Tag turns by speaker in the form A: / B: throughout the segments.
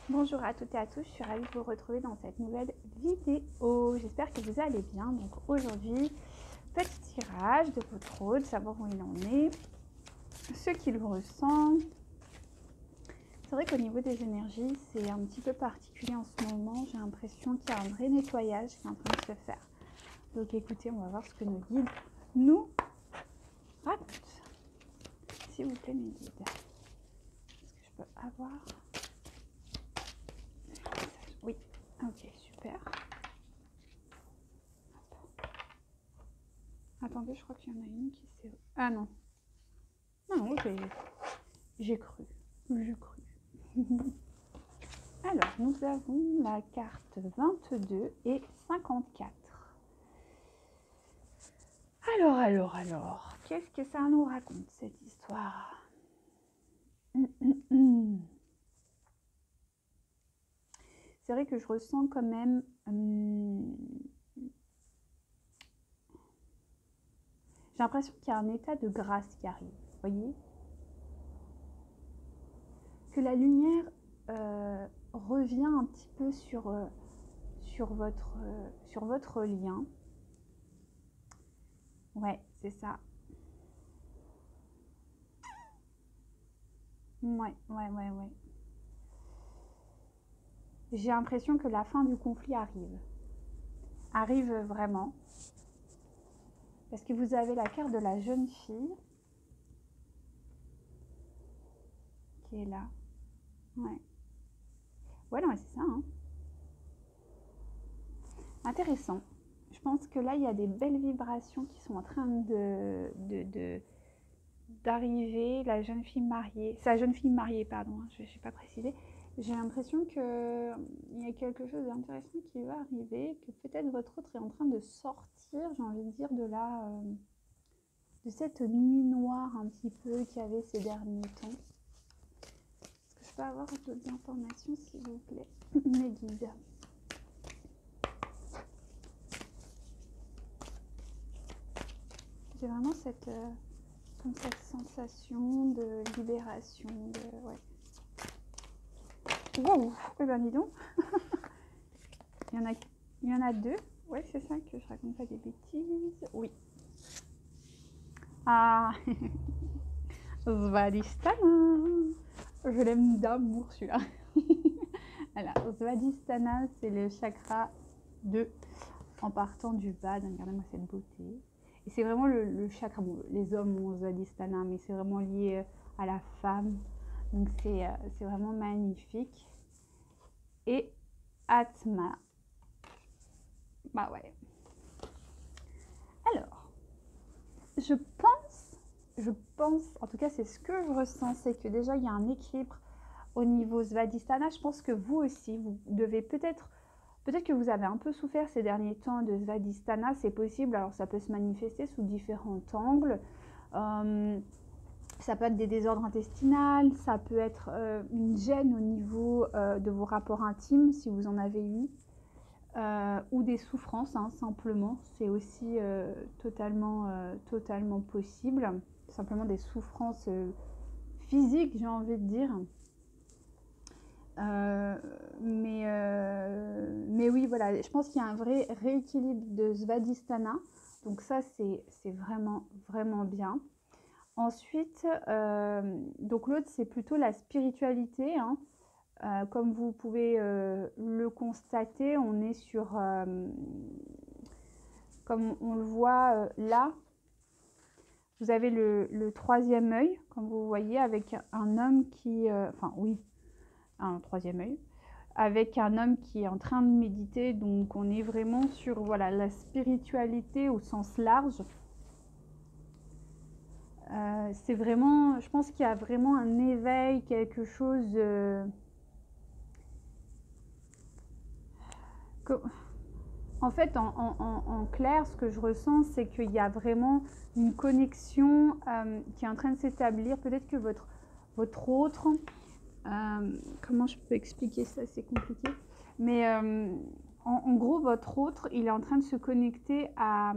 A: Bonjour à toutes et à tous, je suis ravie de vous retrouver dans cette nouvelle vidéo. J'espère que vous allez bien. Donc aujourd'hui, petit tirage de votre rôle, savoir où il en est, ce qu'il ressent. C'est vrai qu'au niveau des énergies, c'est un petit peu particulier en ce moment. J'ai l'impression qu'il y a un vrai nettoyage qui est en train de se faire. Donc écoutez, on va voir ce que nos guides nous racontent. S'il vous plaît, mes guides. Est-ce que je peux avoir... Oui, ok, super. Attendez, je crois qu'il y en a une qui s'est... Ah non. Non, j'ai cru. Je cru. Alors, nous avons la carte 22 et 54. Alors, qu'est-ce que ça nous raconte, cette histoire? C'est vrai que je ressens quand même... j'ai l'impression qu'il y a un état de grâce qui arrive, vous voyez? Que la lumière revient un petit peu sur votre lien. Ouais, c'est ça. Ouais. J'ai l'impression que la fin du conflit arrive. Arrive vraiment. Parce que vous avez la carte de la jeune fille qui est là. Ouais. Ouais, non, c'est ça. Hein. Intéressant. Je pense que là, il y a des belles vibrations qui sont en train d'arriver. La jeune fille mariée. C'est la jeune fille mariée, pardon. Je n'ai pas précisé. J'ai l'impression qu'il y a quelque chose d'intéressant qui va arriver. Que peut-être votre autre est en train de sortir, j'ai envie de dire, de de cette nuit noire un petit peu qu'il y avait ces derniers temps. Est-ce que je peux avoir d'autres informations, s'il vous plaît, mes guides? J'ai vraiment cette sensation de libération. Ouais. Wow! Eh ben dis donc. il y en a deux. Ouais, c'est ça, que je raconte pas des bêtises. Oui. Ah! Svadhisthana. Je l'aime d'amour, celui-là. Voilà, Svadhisthana, c'est le chakra 2 en partant du bas. Regardez-moi cette beauté. Et c'est vraiment le chakra. Bon, les hommes ont Svadhisthana, mais c'est vraiment lié à la femme. Donc c'est vraiment magnifique. Et Atma. Bah ouais. Alors, je pense, en tout cas c'est ce que je ressens, c'est que déjà il y a un équilibre au niveau Svadhisthana. Je pense que vous aussi, vous devez peut-être que vous avez un peu souffert ces derniers temps de Svadhisthana, c'est possible. Alors ça peut se manifester sous différents angles. Ça peut être des désordres intestinaux, ça peut être une gêne au niveau de vos rapports intimes si vous en avez eu. Ou des souffrances, hein, simplement. C'est aussi totalement possible. Simplement des souffrances physiques, j'ai envie de dire. Mais oui, voilà, je pense qu'il y a un vrai rééquilibre de Svadhisthana. Donc ça, c'est vraiment bien. Ensuite, donc l'autre, c'est plutôt la spiritualité. Hein. Comme vous pouvez le constater, on est sur, comme on le voit là, vous avez le troisième œil, comme vous voyez, avec un homme qui, enfin oui, un troisième œil, avec un homme qui est en train de méditer. Donc on est vraiment sur voilà, la spiritualité au sens large. C'est vraiment, je pense qu'il y a vraiment un éveil, quelque chose en fait, en clair, ce que je ressens, c'est qu'il y a vraiment une connexion qui est en train de s'établir. Peut-être que votre autre, comment je peux expliquer ça, c'est compliqué, mais en gros, votre autre, il est en train de se connecter à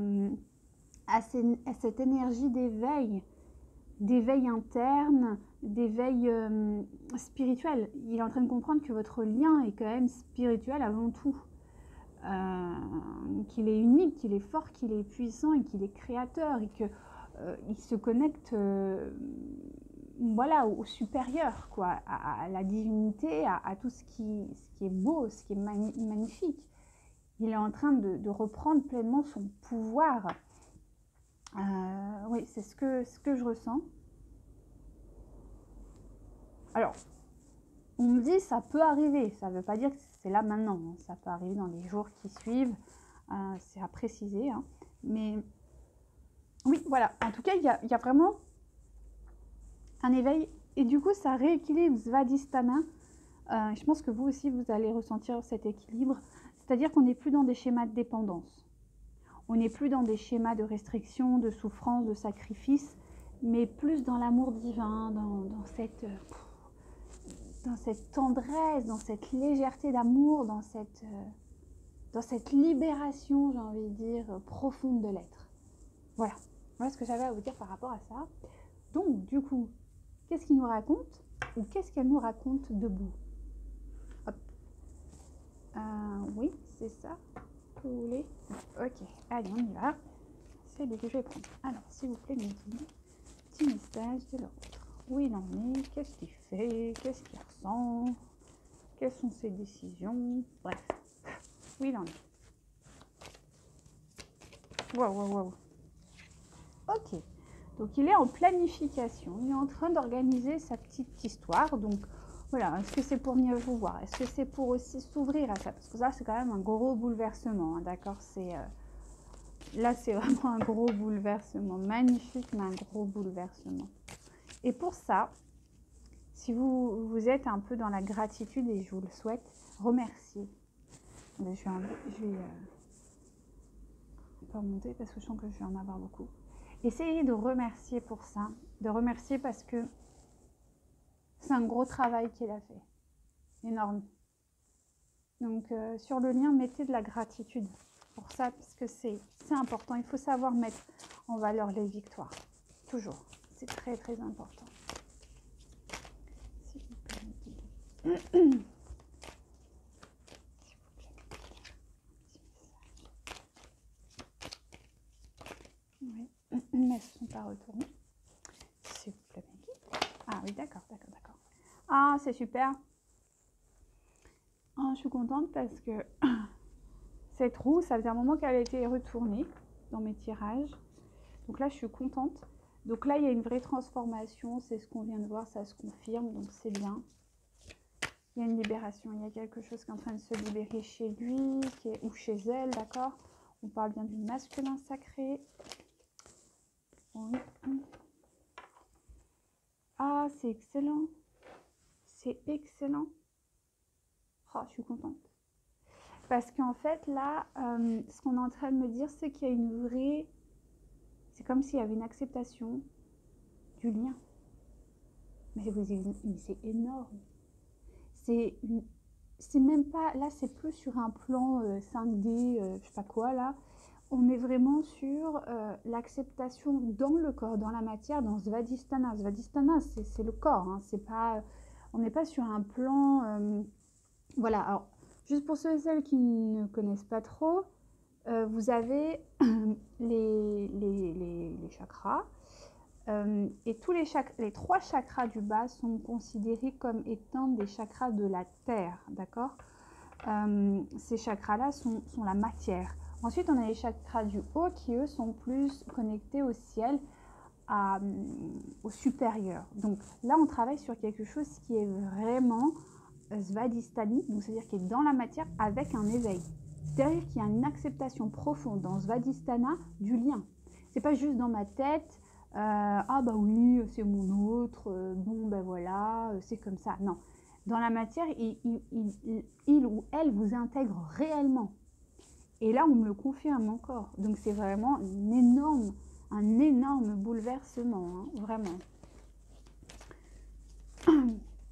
A: cette énergie d'éveil interne, d'éveil spirituel. Il est en train de comprendre que votre lien est quand même spirituel avant tout. Qu'il est unique, qu'il est fort, qu'il est puissant et qu'il est créateur et qu'il se connecte voilà, au supérieur, quoi, à la divinité, à tout ce qui est beau, ce qui est magnifique. Il est en train de reprendre pleinement son pouvoir. Oui, c'est ce que je ressens. Alors, on me dit ça peut arriver, ça ne veut pas dire que c'est là maintenant, hein. Ça peut arriver dans les jours qui suivent, c'est à préciser. Hein. Mais oui, voilà, en tout cas, il y a vraiment un éveil et du coup, ça rééquilibre Svadhisthana. Je pense que vous aussi, vous allez ressentir cet équilibre, c'est-à-dire qu'on n'est plus dans des schémas de dépendance. On n'est plus dans des schémas de restriction, de souffrance, de sacrifice, mais plus dans l'amour divin, dans cette tendresse, dans cette légèreté d'amour, dans cette libération, j'ai envie de dire, profonde de l'être. Voilà ce que j'avais à vous dire par rapport à ça. Donc, du coup, qu'est-ce qu'il nous raconte ou qu'est-ce qu'elle nous raconte debout? Hop. Oui, c'est ça. Vous voulez? Ok, allez, on y va. C'est lui que je vais prendre. Alors, s'il vous plaît, me dites petit message de l'autre. Où il en est? Qu'est-ce qu'il fait? Qu'est-ce qu'il ressent? Quelles sont ses décisions? Bref, où il en est? Waouh. Ok, donc il est en planification. Il est en train d'organiser sa petite histoire. Donc, voilà, est-ce que c'est pour mieux vous voir? Est-ce que c'est pour aussi s'ouvrir à ça? Parce que ça, c'est quand même un gros bouleversement, hein, d'accord? Là, c'est vraiment un gros bouleversement. Magnifique, mais un gros bouleversement. Et pour ça, si vous êtes un peu dans la gratitude, et je vous le souhaite, remerciez. Je vais pas monter parce que je sens que je vais en avoir beaucoup. Essayez de remercier pour ça. De remercier parce que c'est un gros travail qu'il a fait. Énorme. Donc, sur le lien, mettez de la gratitude pour ça, parce que c'est important. Il faut savoir mettre en valeur les victoires. Toujours. C'est très, très important. S'il vous plaît. Oui. Mais elles ne sont pas retournées. S'il vous plaît. Ah oui, d'accord. Ah, c'est super. Oh, je suis contente parce que cette roue, ça faisait un moment qu'elle a été retournée dans mes tirages. Donc là, je suis contente. Donc là, il y a une vraie transformation. C'est ce qu'on vient de voir, ça se confirme. Donc c'est bien. Il y a une libération. Il y a quelque chose qui est en train de se libérer chez lui ou chez elle, d'accord? On parle bien du masculin sacré. Oui. Ah, c'est excellent. C'est excellent. Oh, je suis contente. Parce qu'en fait, là, ce qu'on est en train de me dire, c'est qu'il y a une vraie... C'est comme s'il y avait une acceptation du lien. Mais c'est énorme. C'est même pas... Là, c'est plus sur un plan 5D, je sais pas quoi, là. On est vraiment sur l'acceptation dans le corps, dans la matière, dans Svadhisthana. Svadhisthana, c'est le corps. Hein. C'est pas... On n'est pas sur un plan... Voilà, alors, juste pour ceux et celles qui ne connaissent pas trop, vous avez les chakras. Et les 3 chakras du bas sont considérés comme étant des chakras de la terre, d'accord? Ces chakras-là sont la matière. Ensuite, on a les chakras du haut qui, eux, sont plus connectés au ciel, au supérieur. Donc là, on travaille sur quelque chose qui est vraiment svadhisthani, donc c'est-à-dire qui est dans la matière avec un éveil. C'est-à-dire qu'il y a une acceptation profonde dans Svadhisthana du lien. C'est pas juste dans ma tête, ah bah oui, c'est mon autre, bon ben voilà, c'est comme ça. Non. Dans la matière, il ou elle vous intègre réellement. Et là, on me le confirme encore. Donc c'est vraiment un énorme bouleversement, hein, vraiment.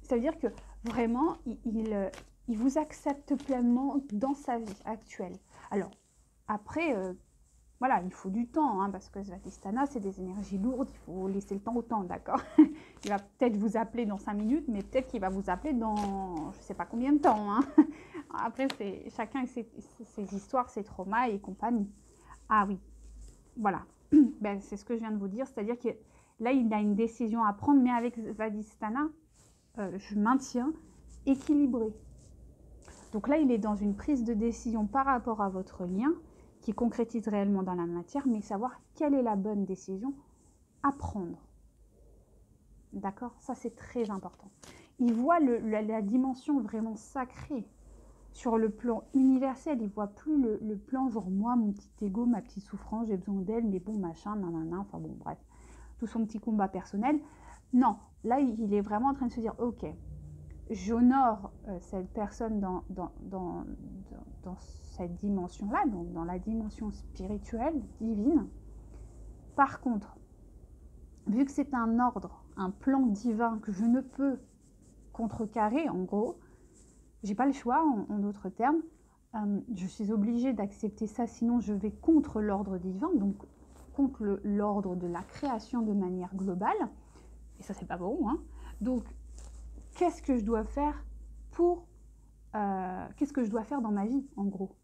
A: Ça veut dire que vraiment, il vous accepte pleinement dans sa vie actuelle. Alors, après, voilà, il faut du temps, hein, parce que Svadhisthana, c'est des énergies lourdes, il faut laisser le temps au temps, d'accord? Il va peut-être vous appeler dans 5 minutes, mais peut-être qu'il va vous appeler dans je ne sais pas combien de temps, hein. Après, c'est chacun ses histoires, ses traumas et compagnie. Ah oui, voilà. Ben, c'est ce que je viens de vous dire, c'est-à-dire que là, il a une décision à prendre, mais avec Svadhisthana, je maintiens, équilibré. Donc là, il est dans une prise de décision par rapport à votre lien, qui concrétise réellement dans la matière, mais savoir quelle est la bonne décision à prendre. D'accord? Ça, c'est très important. Il voit la dimension vraiment sacrée sur le plan universel. Il ne voit plus le plan genre moi, mon petit ego, ma petite souffrance, j'ai besoin d'elle, mais bon, machin, nanana, enfin bon, bref, tout son petit combat personnel. Non, là, il est vraiment en train de se dire, ok, j'honore cette personne dans cette dimension-là, donc dans la dimension spirituelle, divine. Par contre, vu que c'est un ordre, un plan divin que je ne peux contrecarrer, en gros, j'ai pas le choix, en d'autres termes, je suis obligée d'accepter ça, sinon je vais contre l'ordre divin, donc contre l'ordre de la création de manière globale, et ça c'est pas bon, hein. Donc, qu'est-ce que je dois faire qu'est-ce que je dois faire dans ma vie, en gros,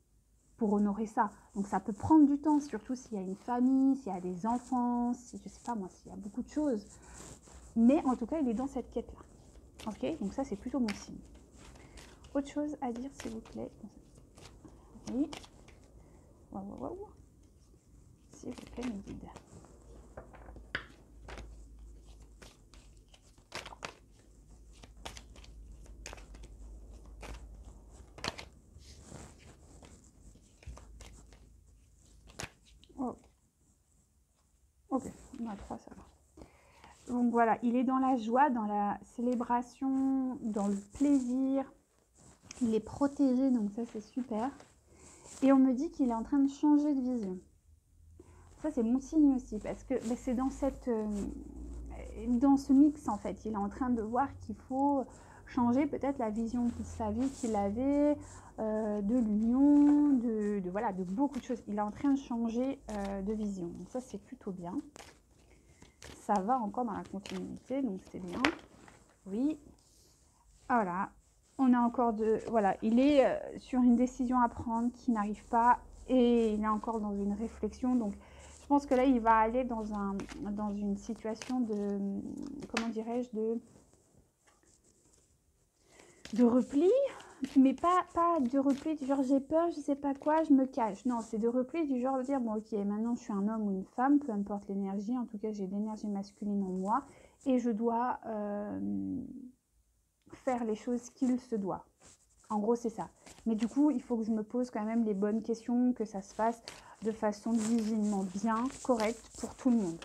A: pour honorer ça? Donc ça peut prendre du temps, surtout s'il y a une famille, s'il y a des enfants, si, je sais pas moi, s'il y a beaucoup de choses. Mais en tout cas, il est dans cette quête-là. Ok, donc ça, c'est plutôt mon signe. Autre chose à dire, s'il vous plaît? Oui. Waouh. S'il vous plaît, mes guides. Oh. Ok, on a 3, ça va. Donc voilà, il est dans la joie, dans la célébration, dans le plaisir. Il est protégé, donc ça c'est super. Et on me dit qu'il est en train de changer de vision. Ça c'est mon signe aussi, parce que c'est dans ce mix en fait. Il est en train de voir qu'il faut changer peut-être la vision de sa vie qu'il avait, de l'union, voilà, de beaucoup de choses. Il est en train de changer de vision. Donc ça c'est plutôt bien. Ça va encore dans la continuité, donc c'est bien. Oui. Voilà. On a encore voilà, il est sur une décision à prendre qui n'arrive pas et il est encore dans une réflexion. Donc, je pense que là, il va aller dans une situation de, comment dirais-je, de repli, mais pas de repli du genre j'ai peur, je sais pas quoi, je me cache. Non, c'est de repli du genre de dire bon ok, maintenant je suis un homme ou une femme, peu importe l'énergie, en tout cas j'ai l'énergie masculine en moi et je dois faire les choses qu'il se doit. En gros, c'est ça. Mais du coup, il faut que je me pose quand même les bonnes questions, que ça se fasse de façon divinement bien, correcte pour tout le monde.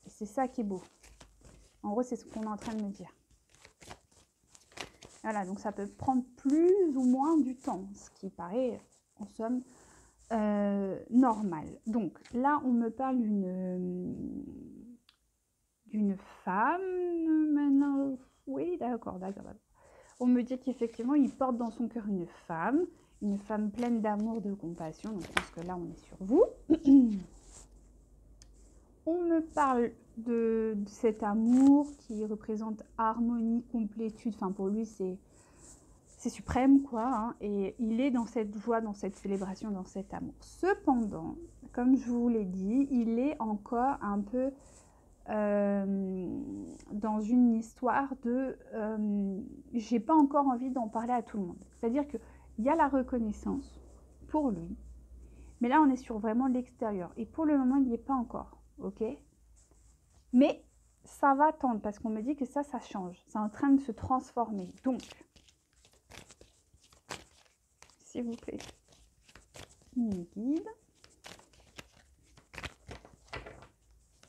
A: Et c'est ça qui est beau. En gros, c'est ce qu'on est en train de me dire. Voilà, donc ça peut prendre plus ou moins du temps, ce qui paraît, en somme, normal. Donc là, on me parle d'une femme. Maintenant, oui, d'accord. On me dit qu'effectivement, il porte dans son cœur une femme pleine d'amour, de compassion. Donc, je pense que là, on est sur vous. On me parle de cet amour qui représente harmonie, complétude. Enfin, pour lui, c'est suprême, quoi. Hein, et il est dans cette joie, dans cette célébration, dans cet amour. Cependant, comme je vous l'ai dit, il est encore un peu dans une histoire de j'ai pas encore envie d'en parler à tout le monde. C'est-à-dire qu'il y a la reconnaissance pour lui, mais là on est sur vraiment l'extérieur et pour le moment il n'y est pas encore, ok? Mais ça va tendre parce qu'on me dit que ça change, c'est en train de se transformer. Donc, s'il vous plaît, mes guides.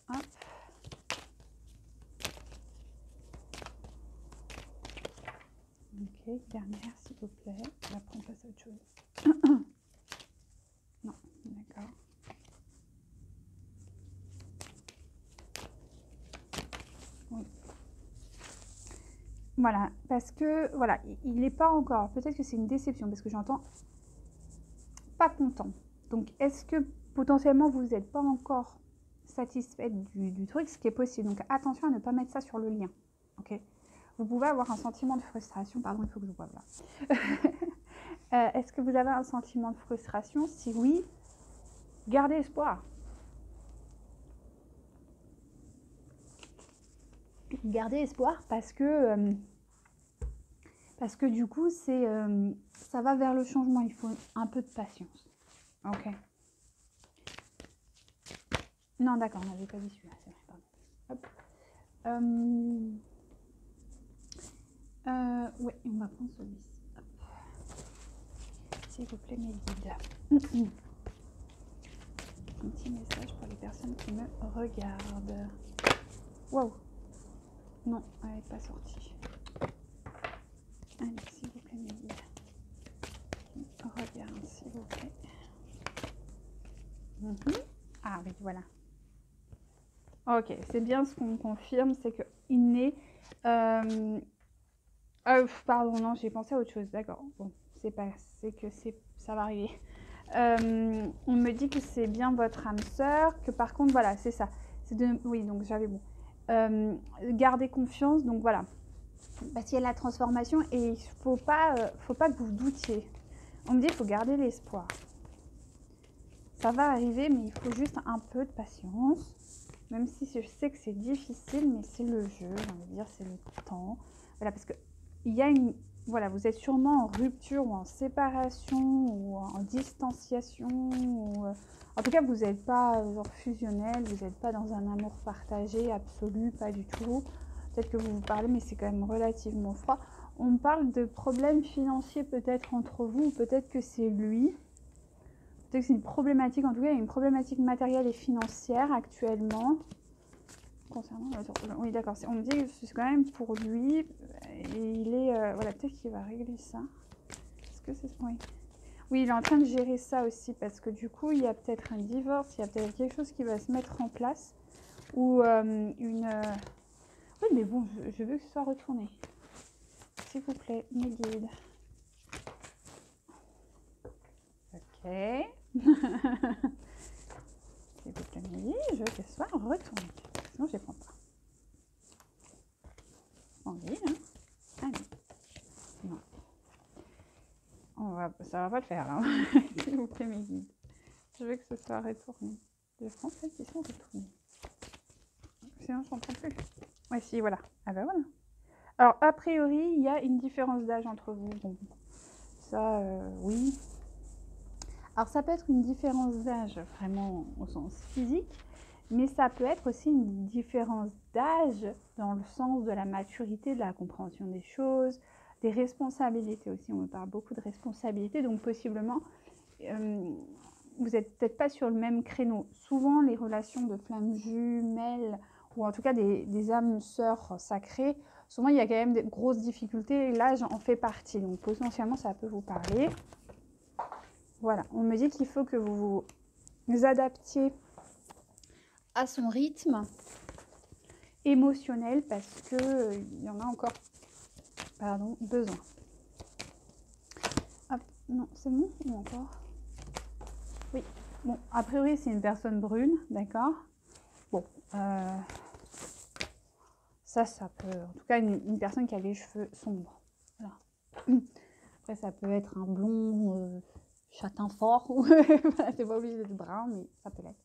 A: Hop. Ok, dernière s'il vous plaît. Après on passe à autre chose. Non, d'accord. Oui. Voilà, parce que voilà, il n'est pas encore. Peut-être que c'est une déception parce que j'entends pas content. Donc, est-ce que potentiellement vous n'êtes pas encore satisfaite du truc, ce qui est possible. Donc attention à ne pas mettre ça sur le lien. Ok. Vous pouvez avoir un sentiment de frustration. Pardon, il faut que je boive là. Est-ce que vous avez un sentiment de frustration? Si oui, gardez espoir. Gardez espoir parce que du coup, ça va vers le changement. Il faut un peu de patience. Ok. Non, d'accord, on n'avait pas dit celui-là. C'est vrai, pardon. Hop. Ouais, on va prendre celui-ci. S'il vous plaît, mes guides. Un petit message pour les personnes qui me regardent. Waouh. Non, elle n'est pas sortie. Allez, s'il vous plaît, mes guides. Regarde, s'il vous plaît. Ah oui, voilà. Ok, c'est bien ce qu'on confirme, c'est que inné. Pardon, non, j'ai pensé à autre chose. D'accord. Bon, ça va arriver. On me dit que c'est bien votre âme sœur, que par contre, voilà, c'est ça. Oui, donc j'avais bon. Gardez confiance, donc voilà. Parce qu'il y a la transformation et il faut pas que vous doutiez. On me dit qu'il faut garder l'espoir. Ça va arriver, mais il faut juste un peu de patience. Même si je sais que c'est difficile, mais c'est le jeu, j'ai envie de dire, c'est le temps. Voilà, parce que il y a voilà, vous êtes sûrement en rupture ou en séparation ou en distanciation. En tout cas, vous n'êtes pas genre fusionnel, vous n'êtes pas dans un amour partagé absolu, pas du tout. Peut-être que vous vous parlez, mais c'est quand même relativement froid. On parle de problèmes financiers peut-être entre vous, ou peut-être que c'est lui. Peut-être que c'est une problématique, en tout cas, il y a une problématique matérielle et financière actuellement. Concernant oui, d'accord. On me dit que c'est quand même pour lui. Et il est... voilà, peut-être qu'il va régler ça. Est-ce que c'est... Oui. Oui, il est en train de gérer ça aussi, parce que du coup, il y a peut-être un divorce, il y a peut-être quelque chose qui va se mettre en place. Ou une... Oui, mais bon, je veux que ce soit retourné. S'il vous plaît, mes guides. Ok. S'il vous plaît, mes guides, je veux que ce soit retourné. Sinon, je ne les prends pas. En guide, hein. Allez. Non. Ça va pas le faire, là. S'il vous plaît, mes guides. Je veux que ce soit retourné. Les Français qui sont retournés. Sinon, je n'entends plus. Ouais, si, voilà. Ah ben voilà. Alors, a priori, il y a une différence d'âge entre vous. Bon, ça, oui. Alors, ça peut être une différence d'âge vraiment au sens physique, mais ça peut être aussi une différence d'âge dans le sens de la maturité, de la compréhension des choses, des responsabilités aussi. On me parle beaucoup de responsabilités, donc possiblement, vous n'êtes peut-être pas sur le même créneau. Souvent, les relations de flammes jumelles, ou en tout cas des âmes sœurs sacrées, souvent il y a quand même des grosses difficultés, et l'âge en fait partie, donc potentiellement ça peut vous parler. Voilà, on me dit qu'il faut que vous vous adaptiez à son rythme émotionnel parce que il y en a encore besoin. Hop, non, c'est bon ou encore? Oui, bon, a priori c'est une personne brune, d'accord. Bon, ça peut, en tout cas une personne qui a les cheveux sombres. Voilà. Après ça peut être un blond châtain fort, voilà, c'est pas obligé d'être brun, mais ça peut l'être.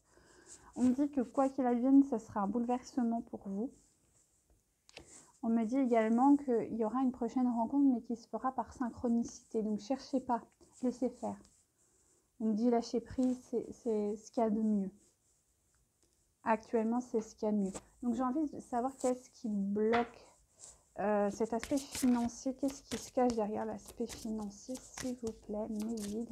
A: On me dit que quoi qu'il advienne, ce sera un bouleversement pour vous. On me dit également qu'il y aura une prochaine rencontre, mais qui se fera par synchronicité. Donc, cherchez pas, laissez faire. On me dit lâcher prise, c'est ce qu'il y a de mieux. Actuellement, c'est ce qu'il y a de mieux. Donc, j'ai envie de savoir qu'est-ce qui bloque cet aspect financier. Qu'est-ce qui se cache derrière l'aspect financier, s'il vous plaît, mes guides.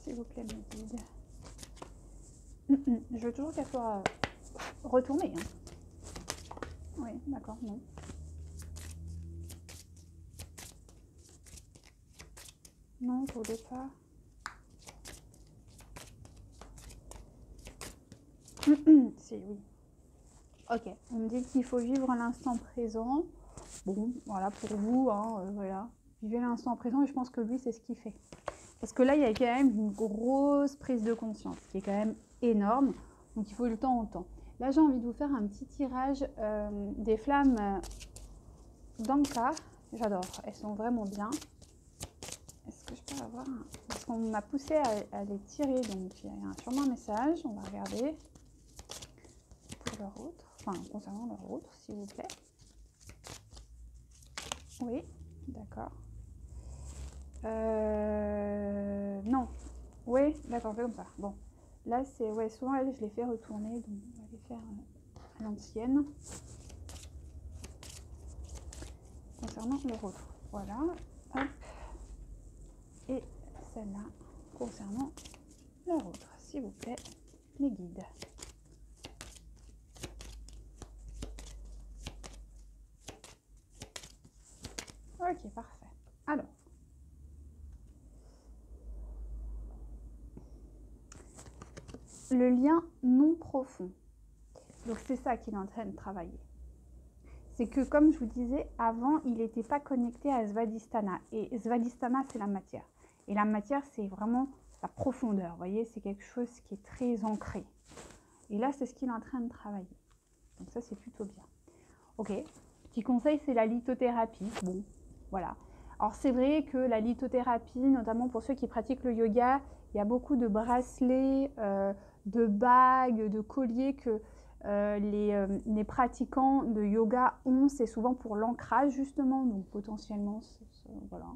A: S'il vous plaît, mes guides. Je veux toujours qu'elle soit retournée. Hein. Oui, d'accord, non. Non, vous voulez pas. Si, oui. Ok, on me dit qu'il faut vivre l'instant présent. Bon, voilà, pour vous, hein, voilà. Vivez l'instant présent et je pense que lui, c'est ce qu'il fait. Parce que là, il y a quand même une grosse prise de conscience qui est quand même énorme. Donc, il faut le temps au temps. Là, j'ai envie de vous faire un petit tirage des flammes d'Anka. J'adore, elles sont vraiment bien. Est-ce que je peux avoir un... Parce qu'on m'a poussé à les tirer, donc il y a sûrement un message. On va regarder pour leur autre. Enfin, concernant leur autre, s'il vous plaît. Oui, d'accord. Non. Oui, d'accord, c'est comme ça. Bon. Là, c'est... Ouais, souvent, elle, je les fais retourner, donc on va les faire à l'ancienne. Concernant leur autre. Voilà. Hop. Et celle-là, concernant leur autre. S'il vous plaît, les guides. Ok, parfait. Alors. Le lien non profond. Donc c'est ça qu'il est en train de travailler. C'est que comme je vous disais, avant, il n'était pas connecté à Svadhisthana. Et Svadhisthana, c'est la matière. Et la matière, c'est vraiment la profondeur. Vous voyez, c'est quelque chose qui est très ancré. Et là, c'est ce qu'il est en train de travailler. Donc ça, c'est plutôt bien. Ok. Petit conseil, c'est la lithothérapie. Bon, voilà. Alors c'est vrai que la lithothérapie, notamment pour ceux qui pratiquent le yoga, il y a beaucoup de bracelets, de bagues, de colliers que les pratiquants de yoga ont. C'est souvent pour l'ancrage justement, donc potentiellement, voilà.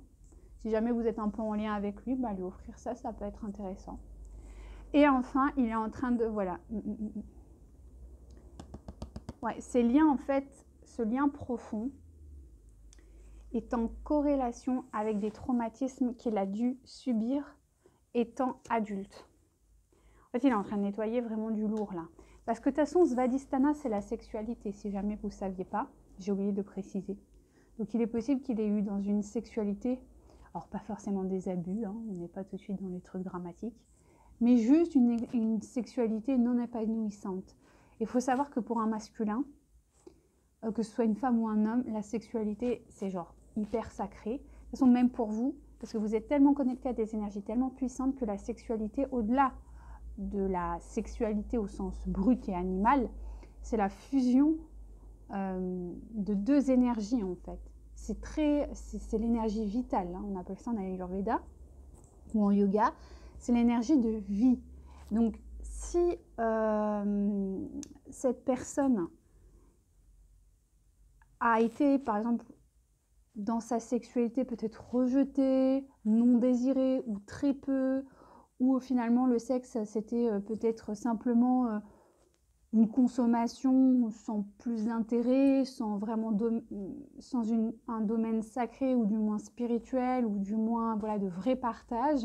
A: Si jamais vous êtes un peu en lien avec lui, bah, lui offrir ça, ça peut être intéressant. Et enfin, il est en train de, voilà. Ouais, ces liens en fait, ce lien profond est en corrélation avec des traumatismes qu'il a dû subir étant adulte. En fait, il est en train de nettoyer vraiment du lourd là. Parce que de toute façon, Svadhisthana, c'est la sexualité, si jamais vous ne saviez pas. J'ai oublié de préciser. Donc il est possible qu'il ait eu dans une sexualité, alors pas forcément des abus, hein, on n'est pas tout de suite dans les trucs dramatiques, mais juste une sexualité non épanouissante. Il faut savoir que pour un masculin, que ce soit une femme ou un homme, la sexualité, c'est genre hyper sacré. De toute façon, même pour vous, parce que vous êtes tellement connecté à des énergies tellement puissantes que la sexualité, au-delà de la sexualité au sens brut et animal, c'est la fusion de deux énergies en fait. C'est l'énergie vitale, hein, on appelle ça en Ayurveda ou en yoga, c'est l'énergie de vie. Donc si cette personne a été par exemple dans sa sexualité peut-être rejetée, non désirée ou très peu, ou finalement le sexe c'était peut-être simplement une consommation sans plus d'intérêt, sans vraiment sans un domaine sacré ou du moins spirituel ou du moins voilà, de vrai partage,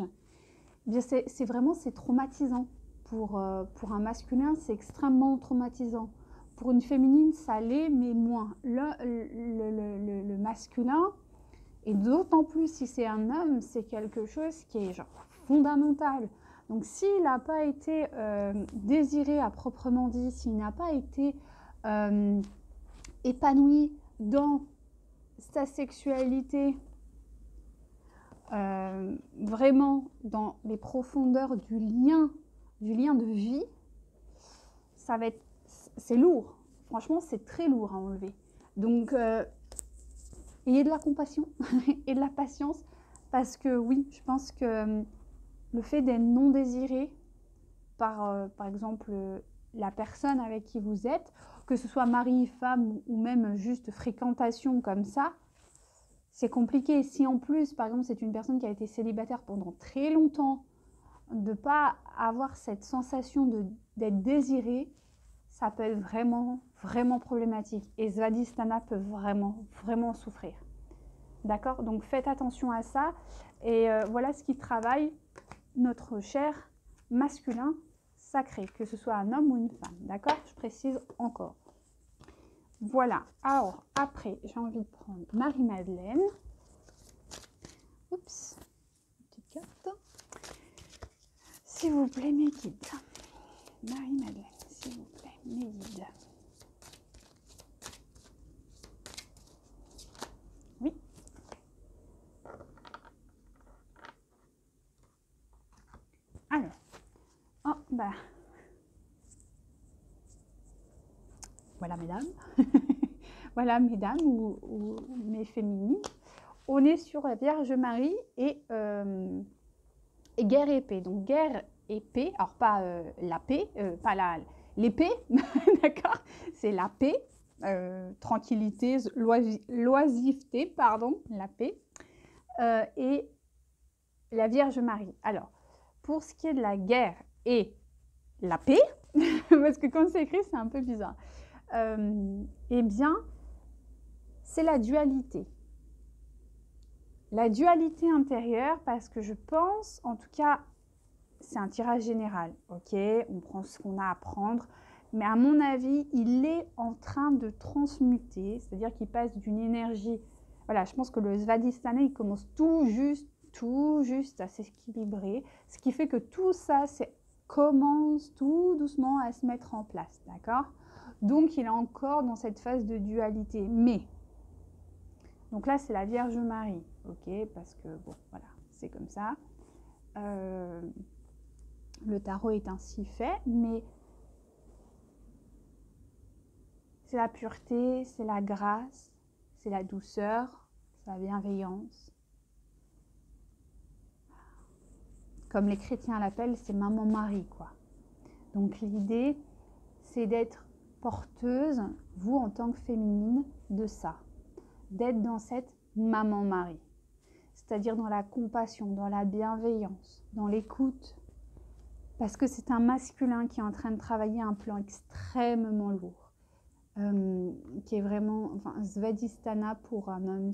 A: eh bien c'est vraiment traumatisant. Pour un masculin, c'est extrêmement traumatisant. Pour une féminine, ça l'est, mais moins. Le masculin, et d'autant plus si c'est un homme, c'est quelque chose qui est genre fondamental. Donc s'il n'a pas été désiré à proprement dit, s'il n'a pas été épanoui dans sa sexualité, vraiment dans les profondeurs du lien de vie, ça va être, c'est lourd. Franchement, c'est très lourd à enlever. Donc, ayez de la compassion et de la patience, parce que oui, je pense que le fait d'être non désiré par exemple, la personne avec qui vous êtes, que ce soit mari, femme ou même juste fréquentation comme ça, c'est compliqué. Si en plus, par exemple, c'est une personne qui a été célibataire pendant très longtemps, de ne pas avoir cette sensation d'être désiré, ça peut être vraiment, vraiment problématique. Et Svadhisthana peut vraiment, vraiment souffrir. D'accord? Donc faites attention à ça. Et voilà ce qui travaille notre cher masculin sacré, que ce soit un homme ou une femme. D'accord? Je précise encore. Voilà. Alors, après, j'ai envie de prendre Marie-Madeleine. Oups. Petite carte. S'il vous plaît, mes guides. Marie-Madeleine, s'il vous plaît, mes guides. bah, voilà mesdames, voilà mesdames ou mes féminines, on est sur la Vierge Marie et guerre épée. Donc guerre épée, alors pas la paix, pas l'épée, d'accord, c'est la paix, tranquillité, loisiveté, pardon, la paix, et la Vierge Marie. Alors, pour ce qui est de la guerre et la paix, parce que quand c'est écrit, c'est un peu bizarre, eh bien, c'est la dualité. La dualité intérieure, parce que je pense, en tout cas, c'est un tirage général, ok, on prend ce qu'on a à prendre, mais à mon avis, il est en train de transmuter, c'est-à-dire qu'il passe d'une énergie, voilà, je pense que le Svadhisthana, il commence tout juste à s'équilibrer, ce qui fait que tout ça commence tout doucement à se mettre en place, d'accord? Donc, il est encore dans cette phase de dualité, mais, donc là, c'est la Vierge Marie, ok, parce que, bon, voilà, c'est comme ça. Le tarot est ainsi fait, mais c'est la pureté, c'est la grâce, c'est la douceur, c'est la bienveillance. Comme les chrétiens l'appellent, c'est Maman Marie, quoi. Donc l'idée, c'est d'être porteuse, vous en tant que féminine, de ça. D'être dans cette Maman Marie. C'est-à-dire dans la compassion, dans la bienveillance, dans l'écoute. Parce que c'est un masculin qui est en train de travailler un plan extrêmement lourd. Qui est vraiment, enfin, Svadhisthana pour un homme,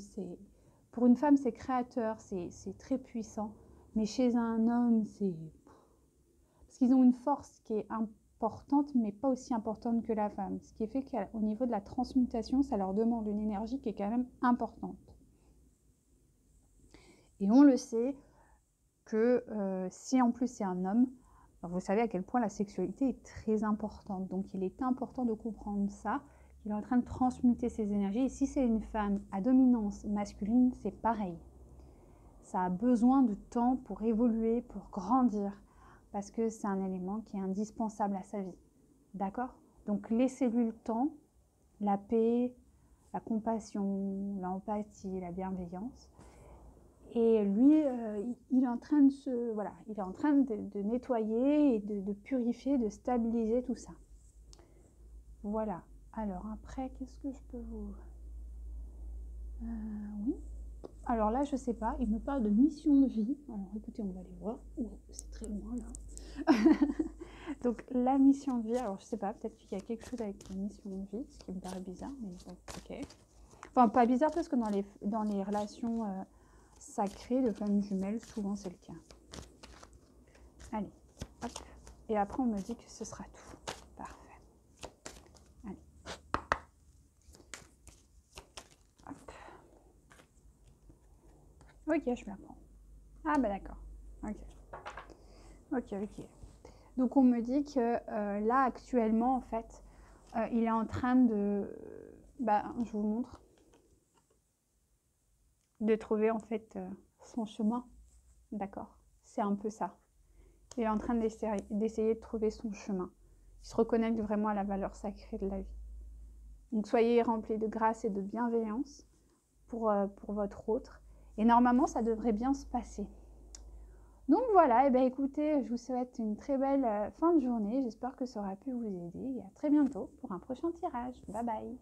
A: pour une femme c'est créateur, c'est très puissant, mais chez un homme c'est, parce qu'ils ont une force qui est importante, mais pas aussi importante que la femme, ce qui fait qu'au niveau de la transmutation, ça leur demande une énergie qui est quand même importante. Et on le sait que si en plus c'est un homme, vous savez à quel point la sexualité est très importante, donc il est important de comprendre ça. Il est en train de transmuter ses énergies. Et si c'est une femme à dominance masculine, c'est pareil. Ça a besoin de temps pour évoluer, pour grandir, parce que c'est un élément qui est indispensable à sa vie. D'accord? Donc laissez-lui le temps, la paix, la compassion, l'empathie, la bienveillance. Et lui, il est en train de voilà, il est en train de nettoyer et de purifier, de stabiliser tout ça. Voilà. Alors après, qu'est-ce que je peux vous... Oui. Alors là, je sais pas, il me parle de mission de vie. Alors écoutez, on va aller voir. Oh, c'est très loin là. Donc la mission de vie, alors je sais pas, peut-être qu'il y a quelque chose avec la mission de vie, ce qui me paraît bizarre, mais bon, ok. Enfin, pas bizarre parce que dans les relations sacrées de femmes jumelles, souvent c'est le cas. Allez, hop. Et après, on me dit que ce sera tout. Ok, je me la prends. Ah bah d'accord. Ok. Donc on me dit que là actuellement en fait, il est en train de, je vous montre, de trouver en fait son chemin. D'accord. C'est un peu ça. Il est en train d'essayer de trouver son chemin. Il se reconnecte vraiment à la valeur sacrée de la vie. Donc soyez remplis de grâce et de bienveillance pour votre autre. Et normalement, ça devrait bien se passer. Donc voilà, et bien écoutez, je vous souhaite une très belle fin de journée. J'espère que ça aura pu vous aider. Et à très bientôt pour un prochain tirage. Bye bye.